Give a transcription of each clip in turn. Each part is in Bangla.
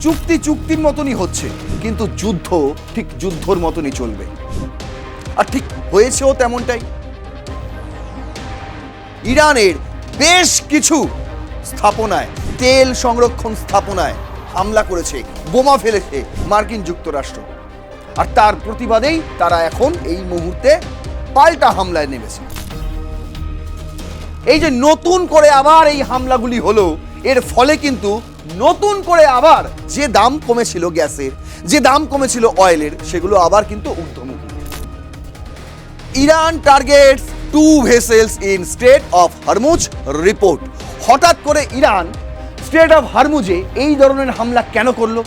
চুক্তি চুক্তির মতনই হচ্ছে, কিন্তু যুদ্ধ ঠিক যুদ্ধর মতনই চলবে। আর ঠিক হয়েছেও তেমনটাই। ইরানের বেশ কিছু স্থাপনায়, তেল সংরক্ষণ স্থাপনায় হামলা করেছে, বোমা ফেলেছে মার্কিন যুক্তরাষ্ট্র। আর তার প্রতিবাদেই তারা এখন এই মুহূর্তে পাল্টা হামলায় নেমেছে। এই যে নতুন করে আবার এই হামলাগুলি হলো, এর ফলে কিন্তু নতুন করে আবার যে দাম কমেছিল গ্যাসের, যে দাম কমেছিল অয়েলের, সেগুলো আবার কিন্তু ঊর্ধ্বমুখী। Iran targets 2 vessels in strait of Hormuz report. হঠাৎ করে ইরান স্ট্রেট অফ হরমুজে এই ধরনের হামলা কেন করলো?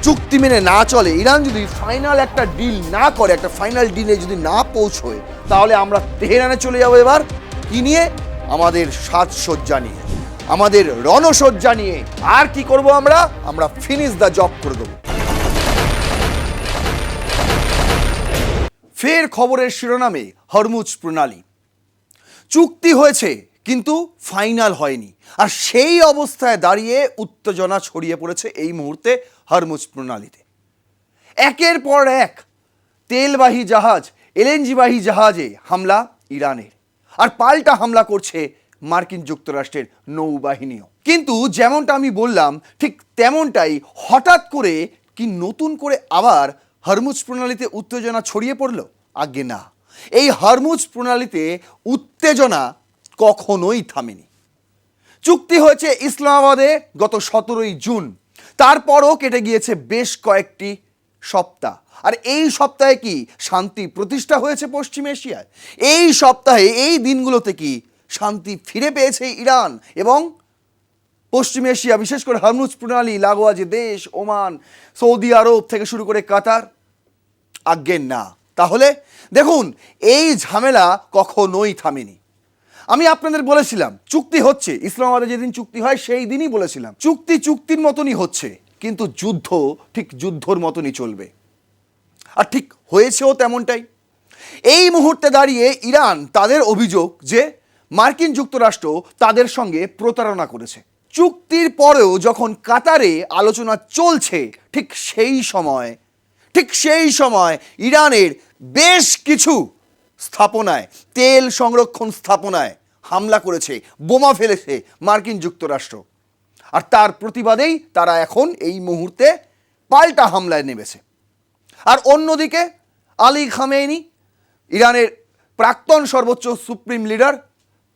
চুক্তি মেনে না চলে, ইরান যদি ফাইনাল একটা ডিল না করে, একটা ফাইনাল ডিলে যদি না পৌঁছয়, তাহলে আমরা তেহরানে চলে যাবো এবার কি নিয়ে? আমাদের সাজসজ্জা নিয়ে, আমাদের রণসজ্জা নিয়ে। আর কি করব আমরা ফিনিশ দ্য জব করে দেবো। ফের খবরের শিরোনামে হরমুজ প্রণালী। চুক্তি হয়েছে কিন্তু ফাইনাল হয়নি, আর সেই অবস্থায় দাঁড়িয়ে উত্তেজনা ছড়িয়ে পড়েছে এই মুহূর্তে হরমুজ প্রণালীতে। একের পর এক তেলবাহী জাহাজ, এলএনজিবাহী জাহাজে হামলা ইরানের, আর পাল্টা হামলা করছে মার্কিন যুক্তরাষ্ট্রের নৌবাহিনীও। কিন্তু যেমনটা আমি বললাম, ঠিক তেমনটাই হঠাৎ করে কি নতুন করে আবার হরমুজ প্রণালীতে উত্তেজনা ছড়িয়ে পড়ল? আজ্ঞে না, এই হরমুজ প্রণালীতে উত্তেজনা কখনোই থামেনি। চুক্তি হয়েছে ইসলামাবাদে গত 17ই জুন, তারপরও কেটে গিয়েছে বেশ কয়েকটি সপ্তাহ। আর এই সপ্তাহে কি শান্তি প্রতিষ্ঠা হয়েছে পশ্চিম এশিয়ায়? এই সপ্তাহে, এই দিনগুলোতে কি শান্তি ফিরে পেয়েছে ইরান এবং পশ্চিম এশিয়া, বিশেষ করে হরমুজ প্রণালী লাগোয়া যে দেশ, ওমান, সৌদি আরব থেকে শুরু করে কাতার? আজ্ঞে না। তাহলে দেখুন, এই ঝামেলা কখনোই থামেনি। আমি আপনাদের বলেছিলাম চুক্তি হচ্ছে, ইসলামাবাদে যেদিন চুক্তি হয় সেই দিনই বলেছিলাম চুক্তি চুক্তির মতনই হচ্ছে, কিন্তু যুদ্ধ ঠিক যুদ্ধর মতনই চলবে। আর ঠিক হয়েছেও তেমনটাই। এই মুহূর্তে দাঁড়িয়ে ইরান তাদের অভিযোগ যে মার্কিন যুক্তরাষ্ট্র তাদের সঙ্গে প্রতারণা করেছে। চুক্তির পরেও যখন কাতারে আলোচনা চলছে, ঠিক সেই সময় ইরানের বেশ কিছু স্থাপনায়, তেল সংরক্ষণ স্থাপনায় হামলা করেছে, বোমা ফেলেছে মার্কিন যুক্তরাষ্ট্র। আর তার প্রতিবাদেই তারা এখন এই মুহূর্তে পাল্টা হামলায় নেমেছে। আর অন্যদিকে আলী খামেনি, ইরানের প্রাক্তন সর্বোচ্চ সুপ্রিম লিডার,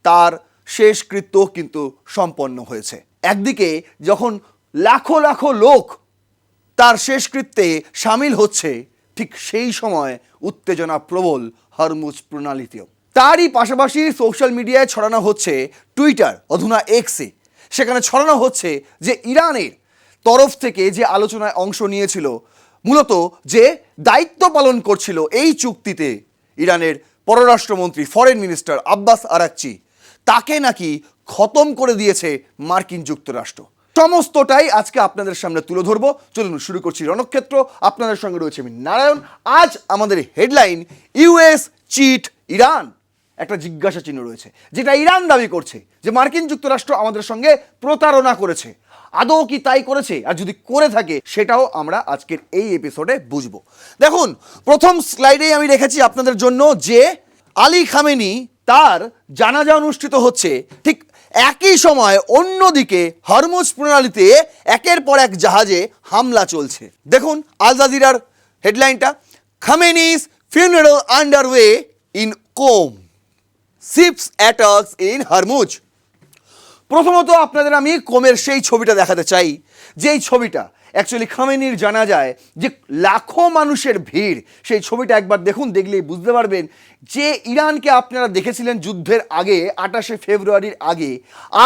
তার শেষকৃত্য কিন্তু সম্পন্ন হয়েছে। একদিকে যখন লাখো লাখো লোক তার শেষকৃত্যে সামিল হচ্ছে, ঠিক সেই সময় উত্তেজনা প্রবল হরমুজ প্রণালীতেও। তারই পাশাপাশি সোশ্যাল মিডিয়ায় ছড়ানো হচ্ছে, টুইটার অধুনা এক্সে, সেখানে ছড়ানো হচ্ছে যে ইরানের তরফ থেকে যে আলোচনায় অংশ নিয়েছিল, মূলত যে দায়িত্ব পালন করছিল এই চুক্তিতে ইরানের পররাষ্ট্রমন্ত্রী, ফরেন মিনিস্টার আব্বাস আরাকচি, তাকে নাকি খতম করে দিয়েছে মার্কিন যুক্তরাষ্ট্র। সমস্তটাই আজকে আপনাদের সামনে তুলে ধরবো। চলুন শুরু করছি রণক্ষেত্র। আপনাদের সঙ্গে রয়েছে আমি নারায়ণ। আজ আমাদের হেডলাইন, ইউএস চিট ইরান। একটা জিজ্ঞাসা চিহ্ন রয়েছে, যেটা ইরান দাবি করছে যে মার্কিন যুক্তরাষ্ট্র আমাদের সঙ্গে প্রতারণা করেছে। আদৌ কি তাই করেছে? আর যদি করে থাকে, সেটাও আমরা আজকের এই এপিসোডে বুঝবো। দেখুন, প্রথম স্লাইডেই আমি রেখেছি আপনাদের জন্য যে আলী খামেনি তার জানাজা অনুষ্ঠিত হচ্ছে, ঠিক একই সময় অন্যদিকে হরমুজ প্রণালীতে একের পর এক জাহাজে হামলা চলছে। দেখুন আল জাজিরার হেডলাইনটা, খামেনিস funeral underway in Qom, ships attacks in Hormuz। প্রথমত আপনাদের আমি কোমের সেই ছবিটা দেখাতে চাই, যেই ছবিটা অ্যাকচুয়ালি খামেনির জানা যায় যে লাখো মানুষের ভিড়। সেই ছবিটা একবার দেখুন, দেখলেই বুঝতে পারবেন যে ইরানকে আপনারা দেখেছিলেন যুদ্ধের আগে, 28শে ফেব্রুয়ারির আগে,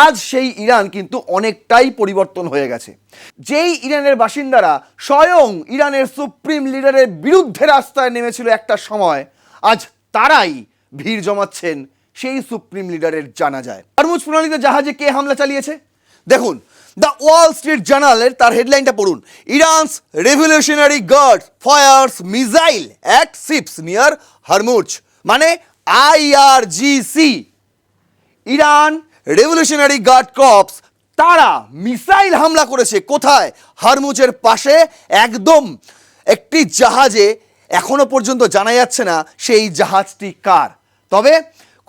আজ সেই ইরান কিন্তু অনেকটাই পরিবর্তন হয়ে গেছে। যেই ইরানের বাসিন্দারা স্বয়ং ইরানের সুপ্রিম লিডারের বিরুদ্ধে রাস্তায় নেমেছিল একটা সময়, আজ তারাই ভিড় জমাচ্ছেন সেই সুপ্রিম লিডারের জানাজায়। হরমুজ প্রণালীতে জাহাজে কে হামলা চালিয়েছে? দেখুন, দ্য ওয়াল স্ট্রিট জার্নালের তার হেডলাইনটা পড়ুন, Iran's revolutionary guard fires missile at ships near Hormuz. মানে IRGC, Iran revolutionary guard corps তারা মিসাইল হামলা করেছে কোথায়? হরমুজের পাশে একদম একটি জাহাজে। এখনো পর্যন্ত জানা যাচ্ছে না সেই জাহাজটি কার, তবে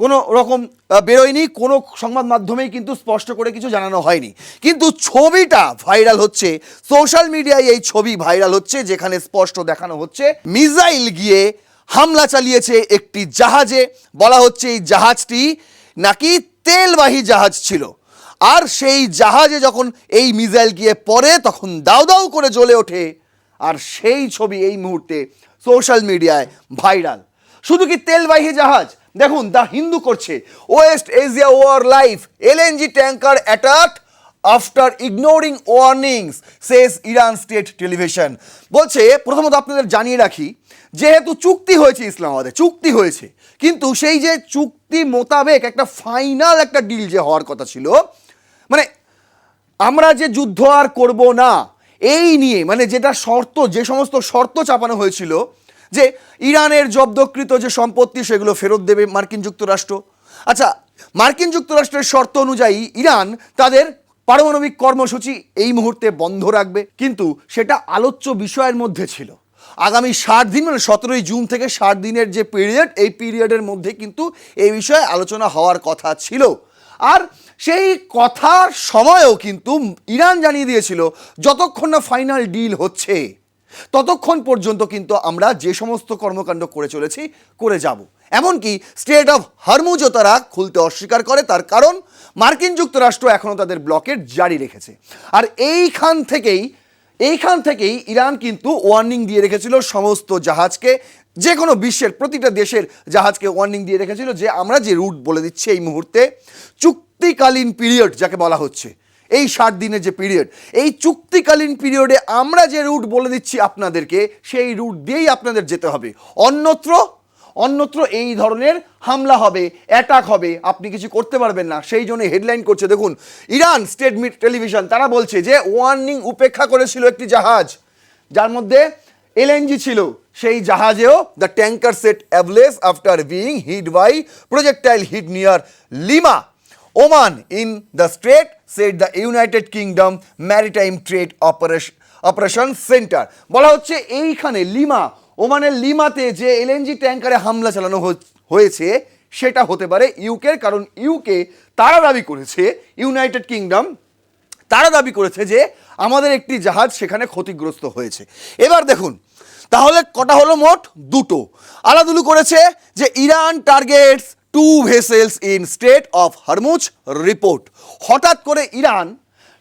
কোনো রকম বেরোয়নি, কোনো সংবাদ মাধ্যমেই কিন্তু স্পষ্ট করে কিছু জানানো হয়নি। কিন্তু ছবিটা ভাইরাল হচ্ছে, সোশ্যাল মিডিয়ায় এই ছবি ভাইরাল হচ্ছে, যেখানে স্পষ্ট দেখানো হচ্ছে মিসাইল গিয়ে হামলা চালিয়েছে একটি জাহাজে। বলা হচ্ছে এই জাহাজটি নাকি তেলবাহী জাহাজ ছিল, আর সেই জাহাজে যখন এই মিসাইল গিয়ে পড়ে তখন দাউ দাউ করে জ্বলে ওঠে, আর সেই ছবি এই মুহূর্তে সোশ্যাল মিডিয়ায় ভাইরাল। শুধু কি তেলবাহী জাহাজ, দেখুন দ্য হিন্দু করছে West Asia war live LNG tanker attack after ignoring warnings says Iran state television. বলছে প্রথমত আপনাদের জানিয়ে রাখি, যেহেতু চুক্তি হয়েছে ইসলামাবাদে, চুক্তি হয়েছে, কিন্তু সেই যে চুক্তি মোতাবেক একটা ফাইনাল একটা ডিল যে হওয়ার কথা ছিল, মানে আমরা যে যুদ্ধ আর করব না এই নিয়ে, মানে যেটা শর্ত, যে সমস্ত শর্ত চাপানো হয়েছিল যে ইরানের জব্দকৃত যে সম্পত্তি সেগুলো ফেরত দেবে মার্কিন যুক্তরাষ্ট্র। আচ্ছা, মার্কিন যুক্তরাষ্ট্রের শর্ত অনুযায়ী ইরান তাদের পারমাণবিক কর্মসূচি এই মুহূর্তে বন্ধ রাখবে, কিন্তু সেটা আলোচ্য বিষয়ের মধ্যে ছিল। আগামী 60 দিন, মানে 17ই জুন থেকে 60 দিনের যে পিরিয়ড, এই পিরিয়ডের মধ্যে কিন্তু এই বিষয়ে আলোচনা হওয়ার কথা ছিল। আর সেই কথার সময়ও কিন্তু ইরান জানিয়ে দিয়েছিল যতক্ষণ না ফাইনাল ডিল হচ্ছে ততক্ষণ পর্যন্ত কিন্তু আমরা যে সমস্ত কর্মকাণ্ড করে চলেছি করে যাব। এমনকি স্ট্রেট অফ হরমুজও তারা খুলতে অস্বীকার করে, তার কারণ মার্কিন যুক্তরাষ্ট্র এখনও তাদের ব্লকেট জারি রেখেছে। আর এইখান থেকেই ইরান কিন্তু ওয়ার্নিং দিয়ে রেখেছিল সমস্ত জাহাজকে, যে কোনো বিশ্বের প্রতিটা দেশের জাহাজকে ওয়ার্নিং দিয়ে রেখেছিল যে আমরা যে রুট বলে দিচ্ছি এই মুহূর্তে, চুক্তিকালীন পিরিয়ড যাকে বলা হচ্ছে, এই 60 দিনের যে পিরিয়ড, এই চুক্তিকালীন পিরিয়ডে আমরা যে রুট বলে দিচ্ছি আপনাদেরকে, সেই রুট দিয়েই আপনাদের যেতে হবে। অন্যত্র এই ধরনের হামলা হবে, অ্যাটাক হবে, আপনি কিছু করতে পারবেন না। সেই জন্য হেডলাইন করছে, দেখুন ইরান স্টেট টেলিভিশন, তারা বলছে যে ওয়ার্নিং উপেক্ষা করেছিল একটি জাহাজ যার মধ্যে এলএনজি ছিল, সেই জাহাজেও the tanker set ablaze after being hit by projectile hit near Lima Oman in the strait, said the United Kingdom maritime trade operation centre. বলা হচ্ছে এইখানে লিমা, ওমানের লিমাতে যে এলএনজি ট্যাঙ্কারে হামলা চালানো হয়েছে সেটা হতে পারে ইউকের, কারণ ইউকে তারা দাবি করেছে, ইউনাইটেড কিংডম তারা দাবি করেছে যে আমাদের একটি জাহাজ সেখানে ক্ষতিগ্রস্ত হয়েছে। এবার দেখুন তাহলে কটা হলো, মোট দুটো। আলাদুলু করেছে যে Iran targets 2 vessels in strait of Hormuz report. হঠাৎ করে ইরান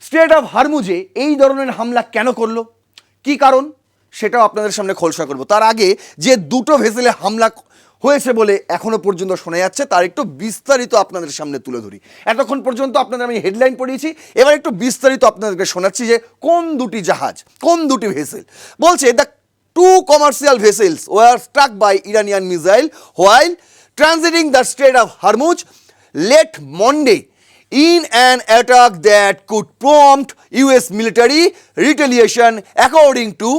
স্ট্রেট অফ হরমুজে এই ধরনের হামলা কেন করলো, কি কারণ, সেটাও আপনাদের সামনে খোলসা করব। তার আগে যে দুটো ভেসেলে হামলা হয়েছে বলে এখনো পর্যন্ত শোনা যাচ্ছে তার একটু বিস্তারিত আপনাদের সামনে তুলে ধরি। এতক্ষণ পর্যন্ত আপনাদের আমি হেডলাইন পড়িয়েছি, এবার একটু বিস্তারিত আপনাদেরকে শোনাচ্ছি যে কোন দুটি জাহাজ, কোন দুটি ভেসেল। বলছে the 2 commercial vessels were struck by Iranian missile while transiting the Strait of Hormuz late Monday in an attack that could prompt US military retaliation, according to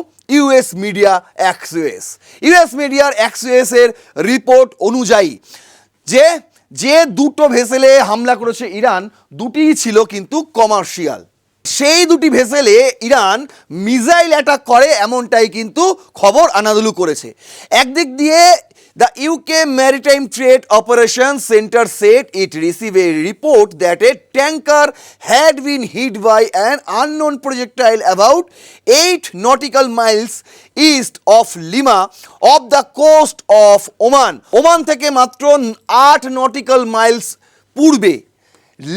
US media access. US media access এর রিপোর্ট অনুযায়ী যে দুটো ভেসেলে হামলা করেছে ইরান, দুটিই ছিল কিন্তু কমার্শিয়াল। সেই দুটি ভেসেলে ইরান মিসাইল অ্যাটাক করে এমনটাই কিন্তু খবর আনাদুলু করেছে। একদিক দিয়ে the UK maritime trade operation centre set it receive a report that a tanker had been hit by an unknown projectile about 8 nautical miles east of Lima off the coast of Oman. Oman থেকে মাত্র 8 nautical miles পূর্বে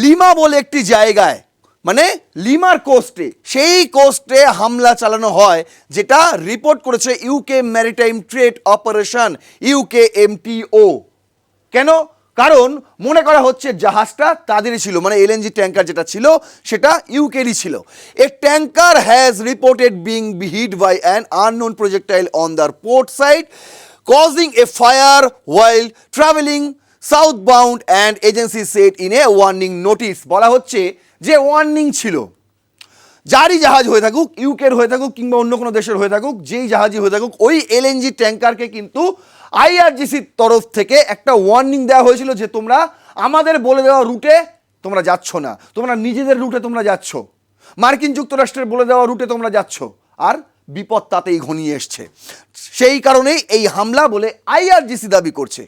লিমা বলে একটি জায়গায়, মানে লিমার কোস্টে, সেই কোস্টে হামলা চালানো হয়, যেটা রিপোর্ট করেছে UK maritime trade operation UKMTO। কেন? কারণ মনে করা হচ্ছে জাহাজটা তাদেরই ছিল, মানে এলএনজি ট্যাঙ্কার যেটা ছিল সেটা ইউকেরই ছিল। A tanker has reported being hit by an unknown projectile on the port side causing a fire while travelling southbound and agency said in a warning notice. বলা হচ্ছে যে ওয়ার্নিং ছিল, যারই জাহাজ হয়ে থাকুক, ইউকের হয়ে থাকুক কিংবা অন্য কোনো দেশের হয়ে থাকুক, যেই জাহাজই হয়ে থাকুক, ওই এলএনজি ট্যাঙ্কারকে কিন্তু IRGCর তরফ থেকে একটা ওয়ার্নিং দেওয়া হয়েছিল যে তোমরা আমাদের বলে দেওয়া রুটে তোমরা যাচ্ছ না, তোমরা নিজেদের রুটে তোমরা যাচ্ছ, মার্কিন যুক্তরাষ্ট্রের বলে দেওয়া রুটে তোমরা যাচ্ছ, আর বিপদ তাতেই ঘনিয়ে এসছে। সেই কারণেই এই হামলা বলে আইআরজিসি দাবি করছে।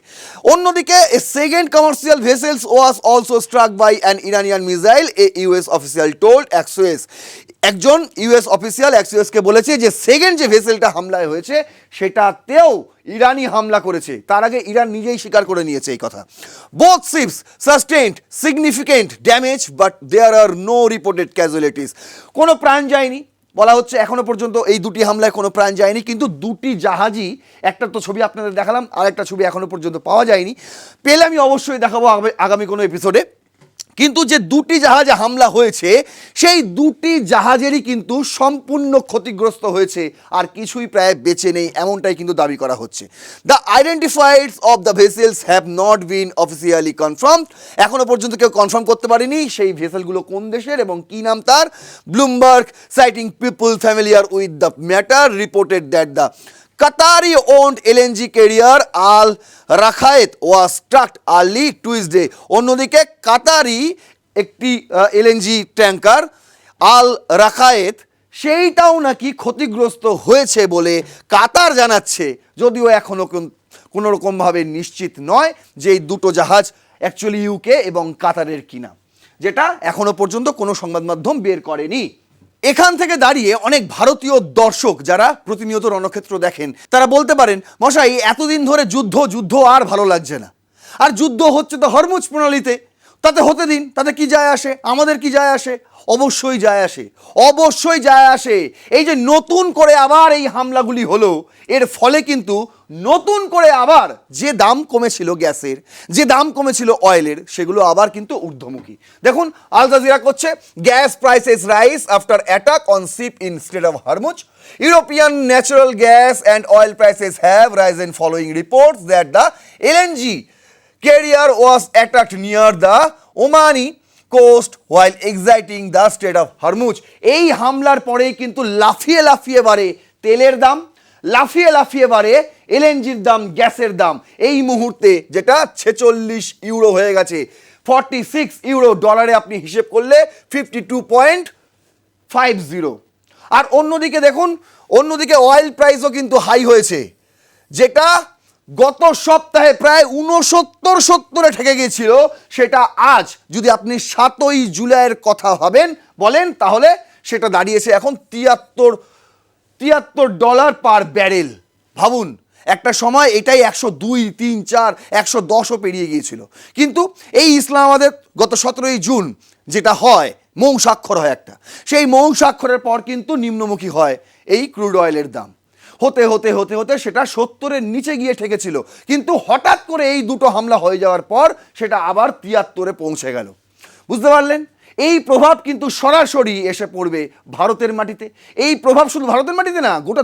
অন্যদিকে a second commercial vessels was also struck by an Iranian missile, a US official told Axios. একজন ইউএস অফিসিয়াল অ্যাক্সিওসকে বলেছে যে সেকেন্ড যে ভেসেলটা হামলায় হয়েছে সেটাতেও ইরানি হামলা করেছে। তার আগে ইরান নিজেই স্বীকার করে নিয়েছে এই কথা। Both ships sustained significant damage but there are no reported casualties. কোনো প্রাণ যায়নি বলা হচ্ছে, এখনো পর্যন্ত এই দুটি হামলায় কোনো প্রাণ যায়নি, কিন্তু দুটি জাহাজই, একটা তো ছবি আপনাদের দেখালাম, আর একটা ছবি এখনো পর্যন্ত পাওয়া যায়নি, পেলে আমি অবশ্যই দেখাবো আগামী কোনো এপিসোডে। কিন্তু যে দুটি জাহাজে হামলা হয়েছে সেই দুটি জাহাজেরই কিন্তু সম্পূর্ণ ক্ষতিগ্রস্ত হয়েছে, আর কিছুই প্রায় বেঁচে নেই, এমনটাই কিন্তু দাবি করা হচ্ছে। The identities of the vessels have not been officially confirmed. এখনো পর্যন্ত কেউ কনফার্ম করতে পারেনি সেই ভেসেলগুলো কোন দেশের এবং কি নাম তার। Bloomberg, citing people familiar with the matter, reported that the Qatari owned LNG carrier Al Rakhait was struck early Tuesday. অন্যদিকে কাতারি একটি এলএনজি ট্যাঙ্কার আল রাখায়েত সেইটাও নাকি ক্ষতিগ্রস্ত হয়েছে বলে কাতার জানাচ্ছে, যদিও এখনও কোনো রকমভাবে নিশ্চিত নয় যে এই দুটো জাহাজ অ্যাকচুয়ালি ইউকে এবং কাতারের কিনা, যেটা এখনো পর্যন্ত কোনো সংবাদ মাধ্যম বের করেনি। এখান থেকে দাঁড়িয়ে অনেক ভারতীয় দর্শক যারা প্রতিনিয়ত রণক্ষেত্র দেখেন তারা বলতে পারেন, মশাই এতদিন ধরে যুদ্ধ আর ভালো লাগছে না, আর যুদ্ধ হচ্ছে তো হরমুজ প্রণালীতে, তাতে হতে দিন, তাতে কি যায় আসে, আমাদের কি যায় আসে? অবশ্যই যায় আসে, অবশ্যই যায় আসে। এই যে নতুন করে আবার এই হামলাগুলি হলো, এর ফলে কিন্তু নতুন করে আবার যে দাম কমেছিল গ্যাসের, যে দাম কমেছিল অয়েলের, সেগুলো আবার কিন্তু ঊর্ধ্বমুখী। দেখুন আল জাজিরা করছে, gas prices rise after attack on ship in strait of Hormuz, European natural gas and oil prices have risen following reports that the LNG carrier was attacked near the Omani coast while exiting the Strait of Hormuz. এই হামলার পরেই কিন্তু লাফিয়ে লাফিয়ে বাড়ে তেলের দাম, লাফিয়ে লাফিয়ে বাড়ে এলএনজির দাম, গ্যাসের দাম। এই মুহূর্তে যেটা 46 ইউরো হয়ে গেছে, 46 ইউরো, ডলারে আপনি হিসেব করলে 52.50। আর অন্যদিকে দেখুন, অন্যদিকে অয়েল প্রাইসও কিন্তু হাই হয়েছে, যেটা গত সপ্তাহে প্রায় 69-70 ঠেকে গিয়েছিল, সেটা আজ যদি আপনি 7ই জুলাইয়ের কথা বলেন তাহলে সেটা দাঁড়িয়েছে এখন $73 পার ব্যারেল। ভাবুন একটা সময় এটাই 102, 3, 4, 110ও পেরিয়ে গিয়েছিল। কিন্তু এই ইসলামাবাদের গত 17ই জুন যেটা হয়, মৌন স্বাক্ষর হয় একটা, সেই মৌন স্বাক্ষরের পর কিন্তু নিম্নমুখী হয় এই ক্রুড অয়েলের দাম, হতে হতে হতে হতে সেটা 70-এর নিচে গিয়ে ঠেকেছিল। কিন্তু হঠাৎ করে এই দুটো হামলা হয়ে যাওয়ার পর সেটা আবার 73-এ পৌঁছে গেল। বুঝতে পারলেন? এই প্রভাব কিন্তু সরাসরি এসে পড়বে ভারতের মাটিতে। এই প্রভাব শুধু ভারতের মাটিতে না, গোটা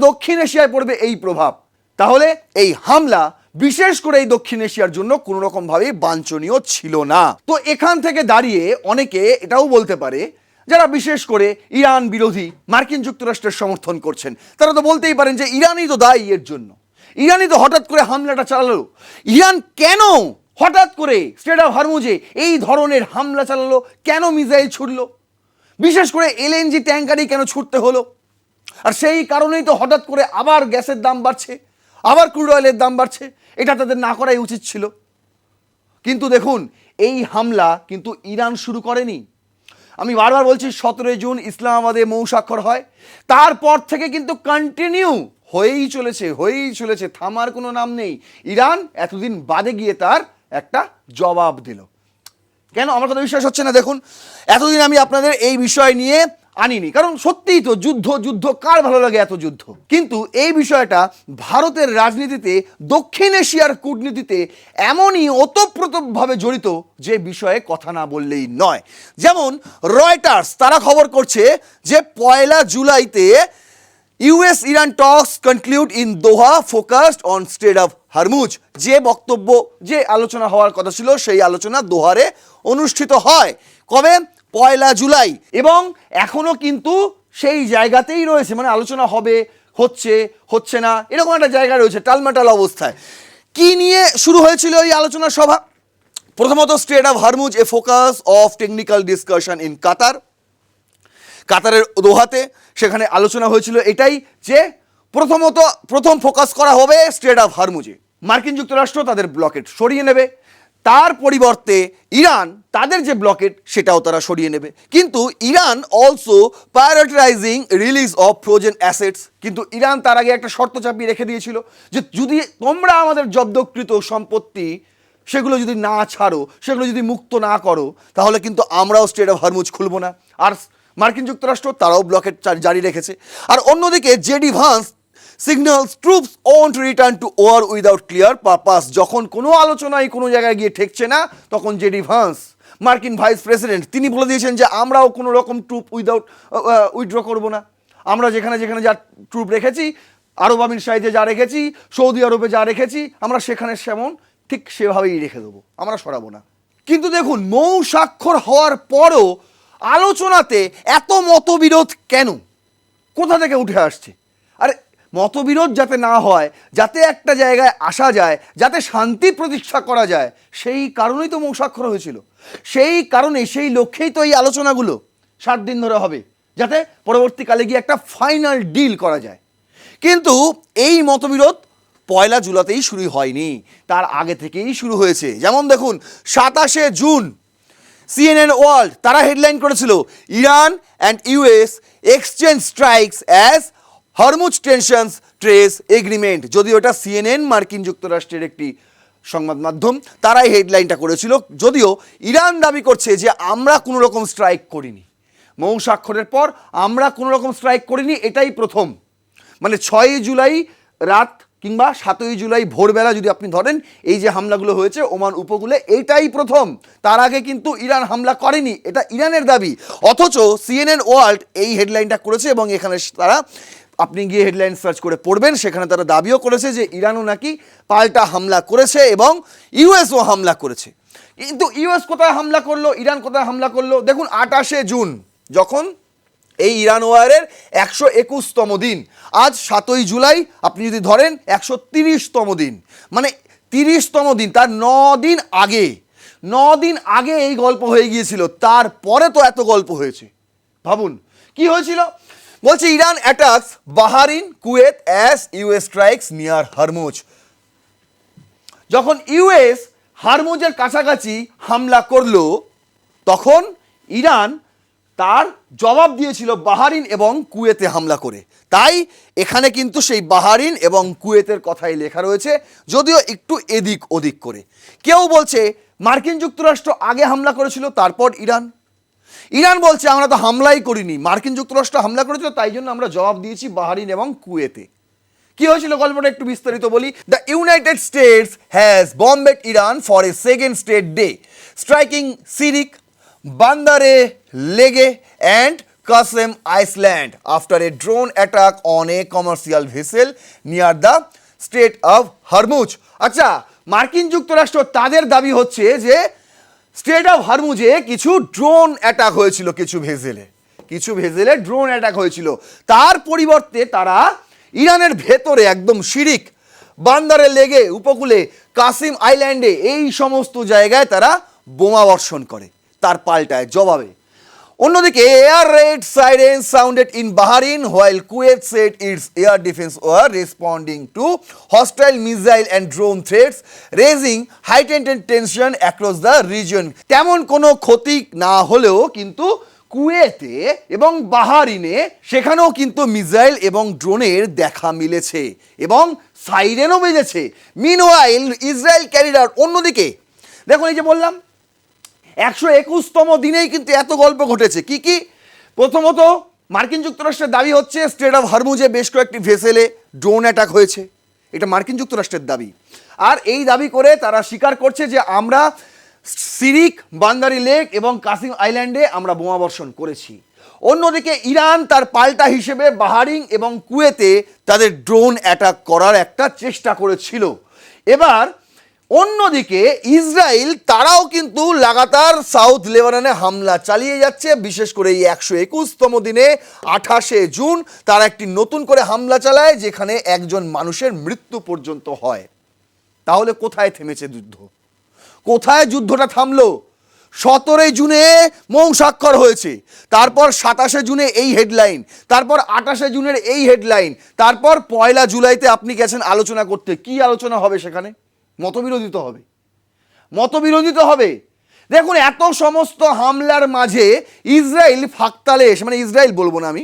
দক্ষিণ এশিয়ায় পড়বে এই প্রভাব। তাহলে এই হামলা বিশেষ করে এই দক্ষিণ এশিয়ার জন্য কোনো রকমভাবেই বাঞ্ছনীয় ছিল না। তো এখান থেকে দাঁড়িয়ে অনেকে এটাও বলতে পারে, যারা বিশেষ করে ইরান বিরোধী, মার্কিন যুক্তরাষ্ট্রের সমর্থন করছেন, তারা তো বলতেই পারেন যে ইরানই তো দায়ী এর জন্য, ইরানই তো হঠাৎ করে হামলাটা চালালো। ইরান কেন হঠাৎ করে স্ট্রেট অফ হরমুজে এই ধরনের হামলা চালালো? কেন মিসাইল ছুড়লো? বিশেষ করে এলএনজি ট্যাঙ্কারই কেন ছুটতে হলো? আর সেই কারণেই তো হঠাৎ করে আবার গ্যাসের দাম বাড়ছে, আবার ক্রুড অয়েলের দাম বাড়ছে। এটা তাদের না করাই উচিত ছিল। কিন্তু দেখুন, এই হামলা কিন্তু ইরান শুরু করেনি। আমি বারবার বলছি, 17 জুন ইসলামাবাদে মৌ স্বাক্ষর হয়, তারপর থেকে কিন্তু কন্টিনিউ হয়েই চলেছে, থামার কোনো নাম নেই। ইরান এতদিন বাদে গিয়ে তার একটা জবাব দিল। কেন আমার কথা বিশ্বাস হচ্ছে না? দেখুন, এতদিন আমি আপনাদের এই বিষয় নিয়ে আনিনি, কারণ সত্যিই তো যুদ্ধ কার ভালো লাগে এত যুদ্ধ। কিন্তু এই বিষয়টা ভারতের রাজনীতিতে, দক্ষিণ এশিয়ার কূটনীতিতে এমনই ওতপ্রোতভাবে জড়িত যে বিষয়ে কথা না বললেই নয়। যেমন রয়টার্স তারা খবর করছে যে 1 জুলাইতে US Iran talks conclude in Doha focused on straight of Hormuz. যে বক্তব্য, যে আলোচনা হওয়ার কথা ছিল, সেই আলোচনা দোহারে অনুষ্ঠিত হয়। কবে? 1 জুলাই। এবং এখনো কিন্তু সেই জায়গাতেই রয়েছে, মানে আলোচনা হবে, হচ্ছে না, এরকম একটা জায়গা রয়েছে টালমাটাল অবস্থায়। কি নিয়ে শুরু হয়েছিল এই আলোচনা সভা? প্রথমত straight of Hormuz A focus of technical discussion in কাতারের দোহাতে সেখানে আলোচনা হয়েছিল এটাই যে প্রথম ফোকাস করা হবে স্ট্রেট অফ হরমুজে। মার্কিন যুক্তরাষ্ট্র তাদের ব্লকেট সরিয়ে নেবে, তার পরিবর্তে ইরান তাদের যে ব্লকেট সেটাও তারা সরিয়ে নেবে। কিন্তু Iran also prioritising release of frozen assets, কিন্তু ইরান তার আগে একটা শর্ত চাপিয়ে রেখে দিয়েছিল যে যদি তোমরা আমাদের জব্দকৃত সম্পত্তি সেগুলো যদি না ছাড়ো, সেগুলো যদি মুক্ত না করো, তাহলে কিন্তু আমরাও স্ট্রেট অফ হরমুজ খুলব না। আর মার্কিন যুক্তরাষ্ট্র তারাও ব্লকেট জারি রেখেছে। আর অন্যদিকে JD Vance signals troops won't return to war without clear purpose. যখন কোনো আলোচনায় কোনো জায়গায় গিয়ে ঠেকছে না, তখন জেডি ভান্স মার্কিন ভাইস প্রেসিডেন্ট তিনি বলে দিয়েছেন যে আমরাও কোনো রকম ট্রুপ উইথড্র করব না। আমরা যেখানে যেখানে যা ট্রুপ রেখেছি, আরব আমির সাইডে যা রেখেছি, সৌদি আরবে যা রেখেছি, আমরা সেখানে সেমন ঠিক সেভাবেই রেখে দেবো, আমরা সরাবো না। কিন্তু দেখুন, মৌ স্বাক্ষর হওয়ার পরও আলোচনাতে এত মতবিরোধ কেন, কোথা থেকে উঠে আসছে? আরে মতবিরোধ যাতে না হয়, যাতে একটা জায়গায় আসা যায়, যাতে শান্তি প্রতিষ্ঠা করা যায়, সেই কারণেই তো মৌ স্বাক্ষর হয়েছিল। সেই কারণে, সেই লক্ষ্যেই তো এই আলোচনাগুলো 7 দিন ধরে হবে, যাতে পরবর্তীকালে গিয়ে একটা ফাইনাল ডিল করা যায়। কিন্তু এই মতবিরোধ পয়লা জুলাইতেই শুরু হয়নি, তার আগে থেকেই শুরু হয়েছে। যেমন দেখুন, 27শে জুন CNN ওয়ার্ল্ড তারা হেডলাইন করেছিল Iran and US exchange strikes as Hormuz tensions trace agreement. যদিও এটা CNN মার্কিন যুক্তরাষ্ট্রের একটি সংবাদ মাধ্যম, তারাই হেডলাইনটা করেছিল। যদিও ইরান দাবি করছে যে আমরা কোনো রকম স্ট্রাইক করিনি, মৌ স্বাক্ষরের পর আমরা কোনো রকম স্ট্রাইক করিনি, এটাই প্রথম। মানে 6ই জুলাই রাত কিংবা 7ই জুলাই ভোরবেলা যদি আপনি ধরেন, এই যে হামলাগুলো হয়েছে ওমান উপকূলে, এইটাই প্রথম। তার আগে কিন্তু ইরান হামলা করেনি, এটা ইরানের দাবি। অথচ CNN ওয়ার্ল্ড এই হেডলাইনটা করেছে এবং এখানে তারা, আপনি গিয়ে হেডলাইন সার্চ করে পড়বেন, সেখানে তারা দাবিও করেছে যে ইরানও নাকি পাল্টা হামলা করেছে এবং ইউএসও হামলা করেছে। কিন্তু ইউএস কোথায় হামলা করলো, ইরান কোথায় হামলা করলো? দেখুন, 28শে জুন যখন এই ইরান ওয়ারের 121তম দিন, আজ 7ই জুলাই, আপনি যদি ধরেন 130তম দিন, মানে 30তম দিন, তার 9 দিন আগে এই গল্প হয়ে গিয়েছিল। তারপরে তো এত গল্প হয়েছে। ভাবুন কি হয়েছিল। বলছে Iran attacks Bahrain Kuwait as US strikes near Hormuz. যখন ইউএস হরমুজের কাছাকাছি হামলা করলো, তখন ইরান তার জবাব দিয়েছিল বাহারিন এবং কুয়েতে হামলা করে। তাই এখানে কিন্তু সেই বাহারিন এবং কুয়েতের কথাই লেখা রয়েছে, যদিও একটু এদিক ওদিক করে। কেউ বলছে মার্কিন যুক্তরাষ্ট্র আগে হামলা করেছিল, তারপর ইরান বলছে আমরা তো হামলাই করিনি, মার্কিন যুক্তরাষ্ট্র হামলা করেছিল, তাই জন্য আমরা জবাব দিয়েছি বাহারিন এবং কুয়েতে। কি হয়েছিল গল্পটা একটু বিস্তারিত বলি। The United States has bombed Iran for a second straight day, striking Sirik, Bandare লেগে and Qasem Island after a drone attack on a commercial vessel near the Strait of Hormuz। আচ্ছা, মার্কিন যুক্তরাষ্ট্র তাদের দাবি হচ্ছে যে স্ট্রেট অফ হরমুজে কিছু ড্রোন অ্যাটাক হয়েছিল, কিছু ভেসেলে ড্রোন অ্যাটাক হয়েছিল। তার পরিবর্তে তারা ইরানের ভেতরে একদম শিরিক, বান্দারে লেগে উপকূলে, কাসিম আইল্যান্ডে, এই সমস্ত জায়গায় তারা বোমা বর্ষণ করে, তার পাল্টায় জবাবে। অন্যদিকে air raid siren sounded in Bahrain while Kuwait said its air defence were responding to hostile missile and drone threats raising heightened tension across the region. তেমন কোনো ক্ষতি না হলেও কিন্তু কুয়েতে এবং বাহারিনে সেখানেও কিন্তু মিসাইল এবং ড্রোনের দেখা মিলেছে এবং সাইরেনও বেজেছে। Meanwhile Israel carried out. অন্যদিকে দেখুন, এই যে বললাম 121তম দিনেই কিন্তু এত গল্প ঘটেছে। কি প্রথমত মার্কিন যুক্তরাষ্ট্রের দাবি হচ্ছে স্ট্রেট অফ হরমুজে বেশ কয়েকটি ভেসেলে ড্রোন অ্যাটাক হয়েছে, এটা মার্কিন যুক্তরাষ্ট্রের দাবি। আর এই দাবি করে তারা স্বীকার করছে যে আমরা সিরিক, বান্দারি লেক এবং কাসিম আইল্যান্ডে আমরা বোমা বর্ষণ করেছি। অন্যদিকে ইরান তার পাল্টা হিসেবে বাহারিন এবং কুয়েতে তাদের ড্রোন অ্যাটাক করার একটা চেষ্টা করেছিল। এবার অন্যদিকে ইসরায়েল তারাও কিন্তু লাগাতার সাউথ লেবাননে হামলা চালিয়ে যাচ্ছে। বিশেষ করে এই 121তম দিনে 28শে জুন তারা একটি নতুন করে হামলা চালায়, যেখানে একজন মানুষের মৃত্যু পর্যন্ত হয়। তাহলে কোথায় থেমেছে যুদ্ধ? কোথায় যুদ্ধটা থামলো? 17 জুনে মৌ স্বাক্ষর হয়েছে, তারপর 27 জুনে এই হেডলাইন, তারপর 28 জুনের এই হেডলাইন, তারপর 1 জুলাইতে আপনি গেছেন আলোচনা করতে। কি আলোচনা হবে সেখানে? মতবিরোধিত হবে, মতবিরোধিত হবে। দেখুন, এত সমস্ত হামলার মাঝে ইসরায়েল ফাঁকতালে এসে, মানে ইসরায়েল বলবো না আমি,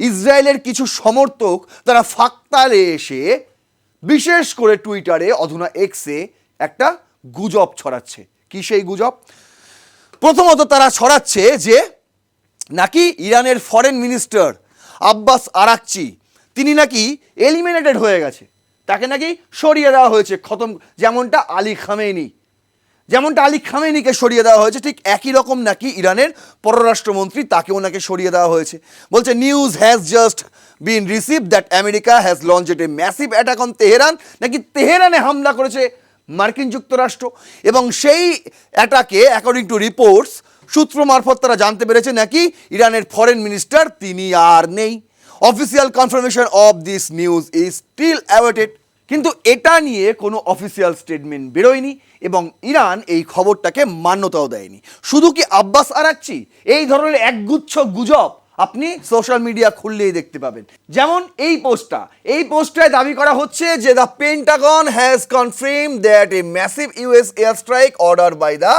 ইসরায়েলের কিছু সমর্থক তারা ফাঁকতালে এসে বিশেষ করে টুইটারে, অধুনা এক্সে একটা গুজব ছড়াচ্ছে। কি সেই গুজব? প্রথমত তারা ছড়াচ্ছে যে নাকি ইরানের ফরেন মিনিস্টার আব্বাস আরাকচি তিনি নাকি এলিমিনেটেড হয়ে গেছে, তাকে নাকি সরিয়ে দেওয়া হয়েছে, খতম। যেমনটা আলী খামেনিকে সরিয়ে দেওয়া হয়েছে, ঠিক একই রকম নাকি ইরানের পররাষ্ট্রমন্ত্রী তাকেও নাকি সরিয়ে দেওয়া হয়েছে। বলছে news has just bin receive that America has launched a massive attack on Tehran, নাকি তেহরানে হামলা করেছে মার্কিন যুক্তরাষ্ট্র, এবং সেই অ্যাটাকে অ্যাকর্ডিং টু রিপোর্টস, সূত্র মারফত তারা জানতে পেরেছে নাকি ইরানের ফরেন মিনিস্টার তিনি আর নেই। Official confirmation of this news is still awaited. কিন্তু এটা নিয়ে কোনো অফিসিয়াল স্টেটমেন্ট বেরোয়নি এবং ইরান এই খবরটাকে মান্যতাও দেয়নি। শুধু কি আব্বাস আরাকচি, এই ধরনের একগুচ্ছ গুজব আপনি সোশ্যাল মিডিয়া খুললেই দেখতে পাবেন। যেমন এই পোস্টটায় দাবি করা হচ্ছে যে the Pentagon has confirmed that a massive US air strike order by the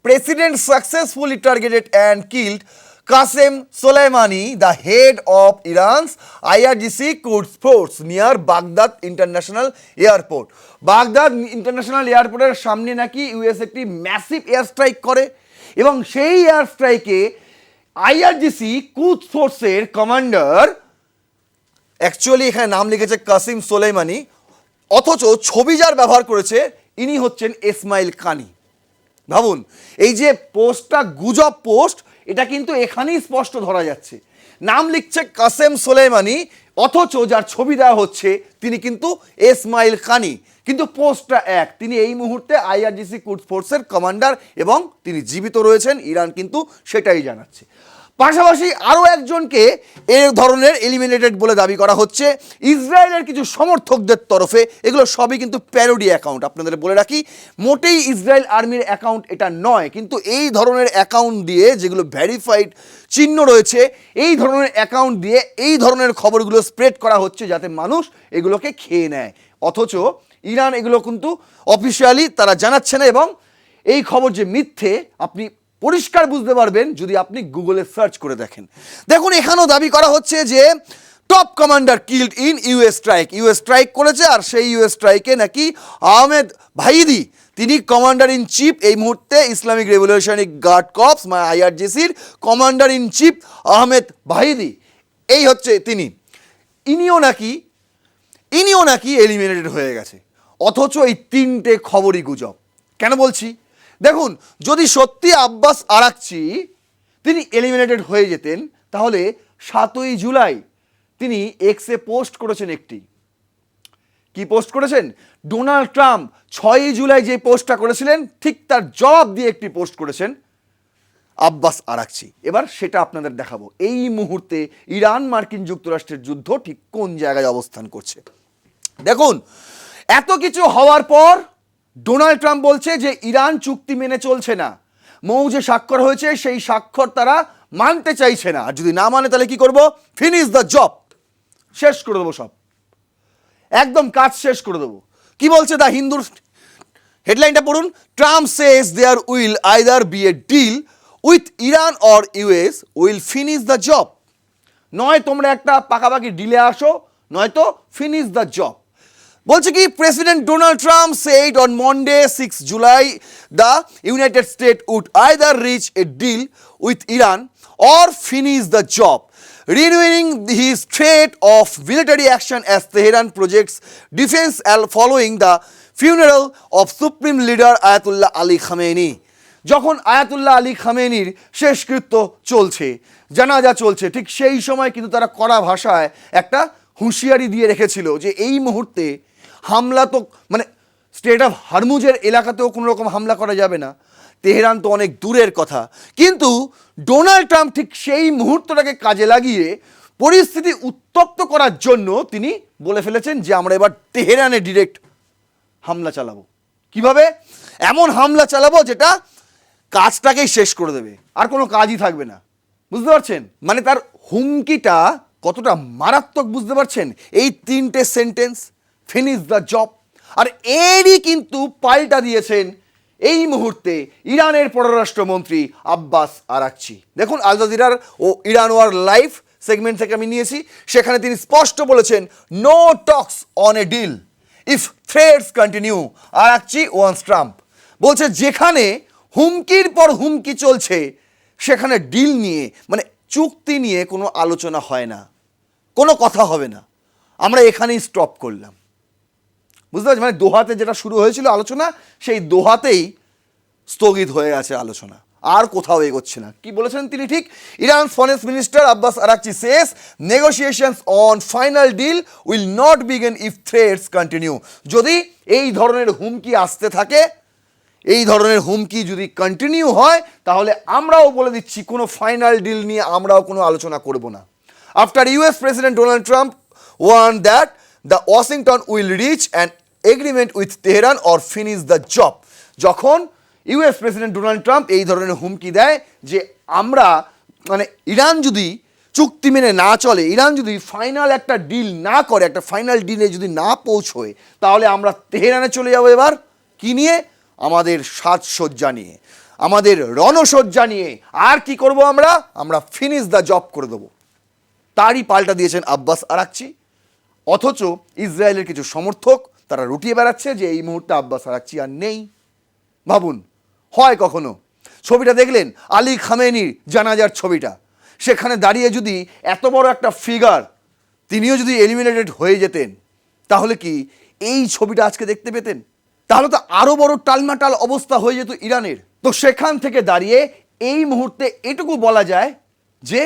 president successfully targeted and killed Qasem Soleimani, the head of Iran's IRGC Quds Force near Baghdad International Airport. Baghdad international এয়ারপোর্টের সামনে নাকি ইউএস একটি ম্যাসিভ এয়ার স্ট্রাইক করে এবং সেই এয়ার স্ট্রাইকে আইআরজিসি কুদস ফোর্সের কমান্ডার, অ্যাকচুয়ালি এখানে নাম লিখেছে কাসিম সোলেইমানি, অথচ ছবি যার ব্যবহার করেছে ইনি হচ্ছেন ইসমাইল কানি। ভাবুন, এই যে পোস্টটা গুজব পোস্ট, এটা কিন্তু এখানেই স্পষ্ট ধরা যাচ্ছে। নাম লিখছে কাসেম সোলেইমানি, অথচ যার ছবি দেওয়া হচ্ছে তিনি কিন্তু ইসমাইল কানি, কিন্তু পোস্টটা এক। তিনি এই মুহূর্তে আইআরজিসি কুদস ফোর্সের কমান্ডার এবং তিনি জীবিত রয়েছেন, ইরান কিন্তু সেটাই জানাচ্ছে। পাশাপাশি আরও একজনকে এ ধরনের এলিমিনেটেড বলে দাবি করা হচ্ছে ইসরায়েলের কিছু সমর্থকদের তরফে। এগুলো সবই কিন্তু প্যারোডি অ্যাকাউন্ট, আপনাদের বলে রাখি, মোটেই ইসরায়েল আর্মির অ্যাকাউন্ট এটা নয়। কিন্তু এই ধরনের অ্যাকাউন্ট দিয়ে, যেগুলো ভেরিফাইড চিহ্ন রয়েছে, এই ধরনের অ্যাকাউন্ট দিয়ে এই ধরনের খবরগুলো স্প্রেড করা হচ্ছে যাতে মানুষ এগুলোকে খেয়ে নেয়, অথচ ইরান এগুলো কিন্তু অফিসিয়ালি তারা জানাচ্ছে না। এবং এই খবর যে মিথ্যে আপনি পরিষ্কার বুঝতে পারবেন যদি আপনি গুগলে সার্চ করে দেখেন। দেখুন, এখানেও দাবি করা হচ্ছে যে top commander killed in US strike করেছে, আর সেই ইউএস স্ট্রাইকে নাকি আহমেদ ভাইদি, তিনি কমান্ডার ইন চিফ এই মুহূর্তে ইসলামিক রেভলিউশনারি গার্ড কর্পস আইআরজিসির commander in chief Ahmed Vahidi, এই হচ্ছে তিনি, ইনিও নাকি এলিমিনেটেড হয়ে গেছে। অথচ এই তিনটে খবরই গুজব। কেন বলছি? দেখুন, যদি সত্যি আব্বাস আরাকচি তিনি এলিমিনেটেড হয়ে যেতেন, তাহলে 7 জুলাই তিনি এক্সে পোস্ট করেছেন কি পোস্ট করেছেন? ডোনাল্ড ট্রাম্প 6 জুলাই যে পোস্টটা করেছিলেন ঠিক তার জবাব দিয়ে একটি পোস্ট করেছেন আব্বাস আরাকচি। এবার সেটা আপনাদের দেখাবো এই মুহূর্তে ইরান মার্কিন যুক্তরাষ্ট্রের যুদ্ধ ঠিক কোন জায়গায় অবস্থান করছে। দেখুন, এত কিছু হওয়ার পর ডোনাল্ড ট্রাম্প বলছে যে ইরান চুক্তি মেনে চলছে না, মৌ যে স্বাক্ষর হয়েছে সেই স্বাক্ষর তারা মানতে চাইছে না, আর যদি না মানে তাহলে কি করব? ফিনিশ দ্য জব, শেষ করে দেবো সব, একদম কাজ শেষ করে দেবো। কি বলছে দ্য হিন্দুর হেডলাইনটা পড়ুন। Trump says there will either be a deal with Iran or US will finish the job. নয় তোমরা একটা পাকাপাকি ডিলে আসো, নয়তো ফিনিশ দ্য জব। বলছে কি, president Donald Trump said on Monday 6 July the United State would either reach a deal with Iran or finish the job, renewing his threat of military action as Tehran projects defense following the funeral of Supreme Leader Ayatollah Ali Khamenei. যখন আয়াতুল্লাহ আলী খামেনির শেষকৃত্য চলছে, জানাজা চলছে, ঠিক সেই সময় কিন্তু তারা কড়া ভাষায় একটা হুঁশিয়ারি দিয়ে রেখেছিল যে এই মুহূর্তে হামলা তো, মানে স্টেট অফ হরমুজের এলাকাতেও কোনো রকম হামলা করা যাবে না, তেহরান তো অনেক দূরের কথা। কিন্তু ডোনাল্ড ট্রাম্প ঠিক সেই মুহূর্তটাকে কাজে লাগিয়ে পরিস্থিতি উত্তপ্ত করার জন্য তিনি বলে ফেলেছেন যে আমরা এবার তেহরানে ডিরেক্ট হামলা চালাবো। কিভাবে? এমন হামলা চালাবো যেটা কাজটাকেই শেষ করে দেবে, আর কোনো কাজই থাকবে না। বুঝতে পারছেন মানে তার হুমকিটা কতটা মারাত্মক, বুঝতে পারছেন? এই 3টে সেন্টেন্স, ফিনিশ দ্য জব। আর এরই কিন্তু পাল্টা দিয়েছেন এই মুহূর্তে ইরানের পররাষ্ট্রমন্ত্রী আব্বাস আরাকচি। দেখুন, আল জাজিরার ও ইরান ওয়ার লাইভ সেগমেন্ট থেকে আমি নিয়েছি, সেখানে তিনি স্পষ্ট বলেছেন, no talks on a deal if threats continue, Araghchi warns Trump. বলছে যেখানে হুমকির পর হুমকি চলছে সেখানে ডিল নিয়ে মানে চুক্তি নিয়ে কোনো আলোচনা হয় না, কোনো কথা হবে না, আমরা এখানেই স্টপ করলাম। বুঝতে পারছি, মানে দোহাতে যেটা শুরু হয়েছিল আলোচনা, সেই দোহাতেই স্থগিত হয়ে আছে আলোচনা, আর কোথাও এগোচ্ছে না। কি বলেছেন তিনি ঠিক? Iran foreign minister Abbas Araghchi says negotiations on final deal will not begin if threats continue. যদি এই ধরনের হুমকি আসতে থাকে, এই ধরনের হুমকি যদি কন্টিনিউ হয়, তাহলে আমরাও বলে দিচ্ছি কোনো ফাইনাল ডিল নিয়ে আমরাও কোনো আলোচনা করব না। After US president Donald Trump warn that the Washington will reach an agreement with Tehran or finish the job. যখন ইউএস প্রেসিডেন্ট ডোনাল্ড ট্রাম্প এই ধরনের হুমকি দেয় যে আমরা মানে ইরান যদি চুক্তি মেনে না চলে, ইরান যদি ফাইনাল একটা ডিল না করে, একটা ফাইনাল ডিলে যদি না পৌঁছয়, তাহলে আমরা তেহরানে চলে যাবো। এবার কি নিয়ে? আমাদের সাজসজ্জা নিয়ে, আমাদের রণসজ্জা নিয়ে। আর কি করব আমরা ফিনিশ দ্য জব করে দেবো। তারই পাল্টা দিয়েছেন আব্বাস আরাকচি। অথচ ইসরায়েলের কিছু সমর্থক তারা রুটিয়ে বেড়াচ্ছে যে এই মুহূর্তে আব্বাস আরাকচি আর নেই। ভাবুন, হয় কখনো? ছবিটা দেখলেন, আলী খামেনির জানাজার ছবিটা, সেখানে দাঁড়িয়ে যদি এত বড় একটা ফিগার তিনিও যদি এলিমিনেটেড হয়ে যেতেন, তাহলে কি এই ছবিটা আজকে দেখতে পেতেন? তাহলে তো আরও বড় টালমাটাল অবস্থা হয়ে যেত ইরানের। তো সেখান থেকে দাঁড়িয়ে এই মুহূর্তে এটুকু বলা যায় যে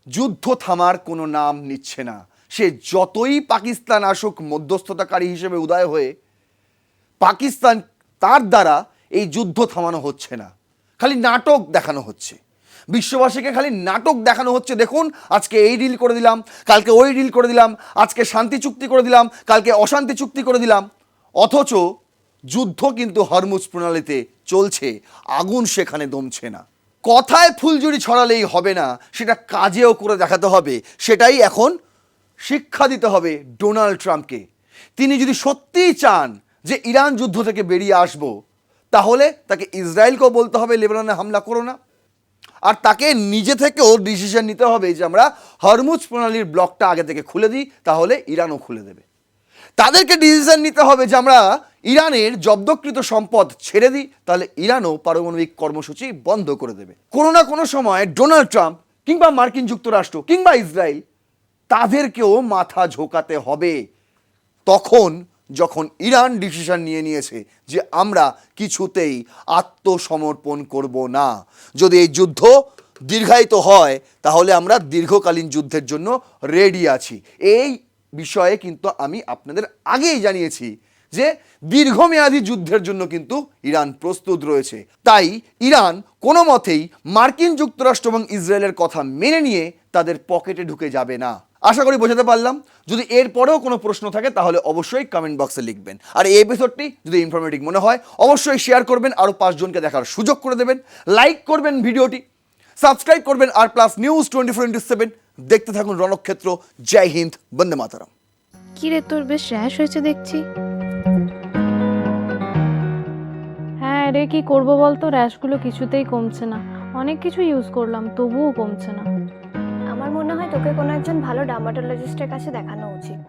যুদ্ধ থামার কোনো নাম নিচ্ছে না। সে যতই পাকিস্তান আসুক মধ্যস্থতাকারী হিসেবে উদয় হয়ে, পাকিস্তান তার দ্বারা এই যুদ্ধ থামানো হচ্ছে না, খালি নাটক দেখানো হচ্ছে। বিশ্ববাসীকে খালি নাটক দেখানো হচ্ছে। দেখুন, আজকে এই ডিল করে দিলাম, কালকে ওই ডিল করে দিলাম, আজকে শান্তি চুক্তি করে দিলাম, কালকে অশান্তি চুক্তি করে দিলাম। অথচ যুদ্ধ কিন্তু হরমুজ প্রণালীতে চলছে, আগুন সেখানে দমছে না। কথায় ফুলঝুরি ছড়ালেই হবে না, সেটা কাজেও করে দেখাতে হবে। সেটাই এখন শিক্ষা দিতে হবে ডোনাল্ড ট্রাম্পকে। তিনি যদি সত্যিই চান যে ইরান যুদ্ধ থেকে বেরিয়ে আসবো, তাহলে তাকে ইসরায়েলকেও বলতে হবে লেবাননে হামলা করো না, আর তাকে নিজে থেকেও ডিসিশন নিতে হবে যে আমরা হরমুজ প্রণালীর ব্লকটা আগে থেকে খুলে দিই, তাহলে ইরানও খুলে দেবে। তাদেরকে ডিসিশন নিতে হবে যে আমরা ইরানের জব্দকৃত সম্পদ ছেড়ে দিই, তাহলে ইরানও পারমাণবিক কর্মসূচি বন্ধ করে দেবে। কোনো না কোনো সময় ডোনাল্ড ট্রাম্প কিংবা মার্কিন যুক্তরাষ্ট্র কিংবা ইসরায়েল তাদেরকেও মাথা ঝোঁকাতে হবে, তখন যখন ইরান ডিসিশন নিয়ে নিয়েছে যে আমরা কিছুতেই আত্মসমর্পণ করব না। যদি এই যুদ্ধ দীর্ঘায়িত হয়, তাহলে আমরা দীর্ঘকালীন যুদ্ধের জন্য রেডি আছি। এই বিষয়ে কিন্তু আমি আপনাদের আগেই জানিয়েছি যে দীর্ঘমেয়াদী যুদ্ধের জন্য কিন্তু ইরান প্রস্তুত রয়েছে। তাই ইরান কোনো মতেই মার্কিন যুক্তরাষ্ট্র এবং ইসরায়েলের কথা মেনে নিয়ে তাদের পকেটে ঢুকে যাবে না। আশা করি বোঝাতে পারলাম। যদি এরপরেও কোনো প্রশ্ন থাকে তাহলে অবশ্যই কমেন্ট বক্সে লিখবেন। আর এই এপিসোডটি যদি ইনফরমেটিভ মনে হয় অবশ্যই শেয়ার করবেন, আরও 5 জনকে দেখার সুযোগ করে দেবেন, লাইক করবেন ভিডিওটি, সাবস্ক্রাইব করবেন আর প্লাস নিউজ 24/7 দেখতে থাকুন রণক্ষেত্র। জয় হিন্দ, বন্দে মাতরম। কি রে, তোর বেশ র্যাশ হয়েছে দেখছি। হ্যাঁ রে, কি করবো বলতো, র্যাশগুলো কিছুতেই কমছে না। অনেক কিছু ইউজ করলাম তবুও কমছে না। আমার মনে হয় তোকে কোনো একজন ভালো ডার্মাটোলজিস্টের কাছে দেখানো উচিত।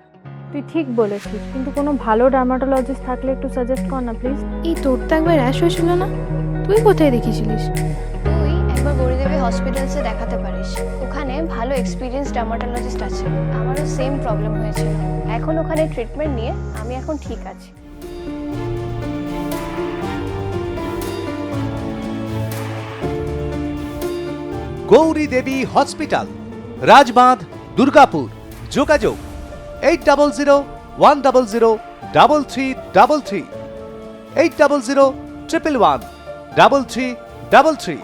তুই ঠিক বলেছিস, কিন্তু কোনো ভালো ডার্মাটোলজিস্ট থাকলে একটু সাজেস্ট কর না প্লিজ। এই তোর তো একবার র্যাশ হয়েছিল না? তুই কোথায় দেখিয়েছিলিস? তুই একবার গৌরীদেবী হসপিটালসে দেখাতে পারিস, ওখানে ভালো এক্সপিরিয়েন্স ডার্মাটোলজিস্ট আছে। আমারও সেম প্রবলেম হয়েছিল, এখন ওখানে ট্রিটমেন্ট নিয়ে আমি এখন ঠিক আছি। গৌরী দেবী হসপিটাল, রাজবাঁধ, দুর্গাপুর। যোগাযোগ 8001003333, 8001113333।